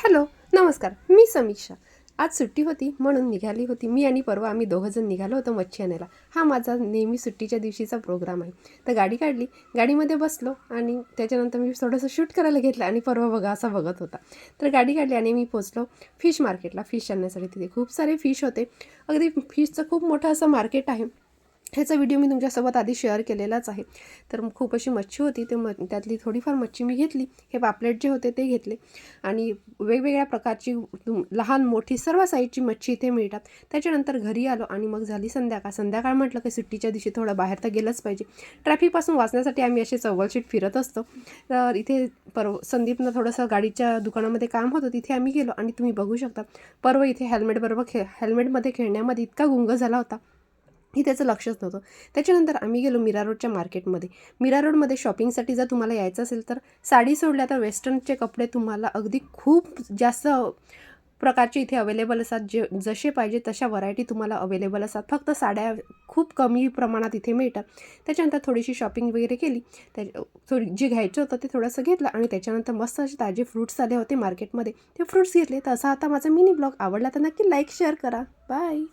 Hello, नमस्कार. मी समीक्षा. आज सुट्टी होती म्हणून निघाली होती. मी आणि परवा आम्ही दोघंजण निघालो होतो मच्छी आणायला. हा माझा नेहमी सुट्टीच्या दिवशीचा प्रोग्राम आहे. तर गाडी काढली, गाडीमध्ये बसलो आणि त्याच्यानंतर मी थोडंसं शूट करायला घेतलं आणि परवा बघा असा बघत होता. तर गाडी काढली आणि मी पोचलो फिश मार्केटला. फिश आणण्यासाठी तिथे खूप सारे फिश होते. अगदी फिशचं खूप मोठं असं मार्केट आहे. ह्याचा व्हिडिओ मी तुमच्यासोबत आधी शेअर केलेलाच आहे. तर खूप अशी मच्छी होती. त्यातली थोडीफार मच्छी मी घेतली. हे पापलेट जे होते ते घेतले आणि वेगवेगळ्या प्रकारची लहान मोठी सर्व साईजची मच्छी इथे मिळतात. त्याच्यानंतर घरी आलो आणि मग झाली संध्याकाळ. संध्याकाळ म्हटलं की सुट्टीच्या दिवशी थोडं बाहेर तर गेलंच पाहिजे. ट्रॅफिकपासून वाचण्यासाठी आम्ही असे चव्वलशीट फिरत असतो. तर इथे संदीपनं थोडंसं गाडीच्या दुकानामध्ये काम होतं, तिथे आम्ही गेलो आणि तुम्ही बघू शकता परवा इथे हेल्मेटमध्ये खेळण्यामध्ये इतका गुंग झाला होता की त्याचं लक्षच नव्हतं. त्याच्यानंतर आम्ही गेलो मीरा रोडच्या मार्केटमध्ये. मीरा रोडमध्ये शॉपिंगसाठी जर तुम्हाला यायचं असेल तर साडी सोडल्या तर वेस्टर्नचे कपडे तुम्हाला अगदी खूप जास्त प्रकारचे इथे अवेलेबल असतात. जसे पाहिजे तशा व्हरायटी तुम्हाला अवेलेबल असतात. फक्त साड्या खूप कमी प्रमाणात इथे मिळतात. त्याच्यानंतर थोडीशी शॉपिंग वगैरे केली. जे घ्यायचं होतं ते थोडंसं घेतलं आणि त्याच्यानंतर मस्त असे ताजे फ्रूट्स आले होते मार्केटमध्ये. ते फ्रूट्स घेतले. तर असा आता माझा मिनी ब्लॉग आवडला तर नक्की लाईक शेअर करा. बाय.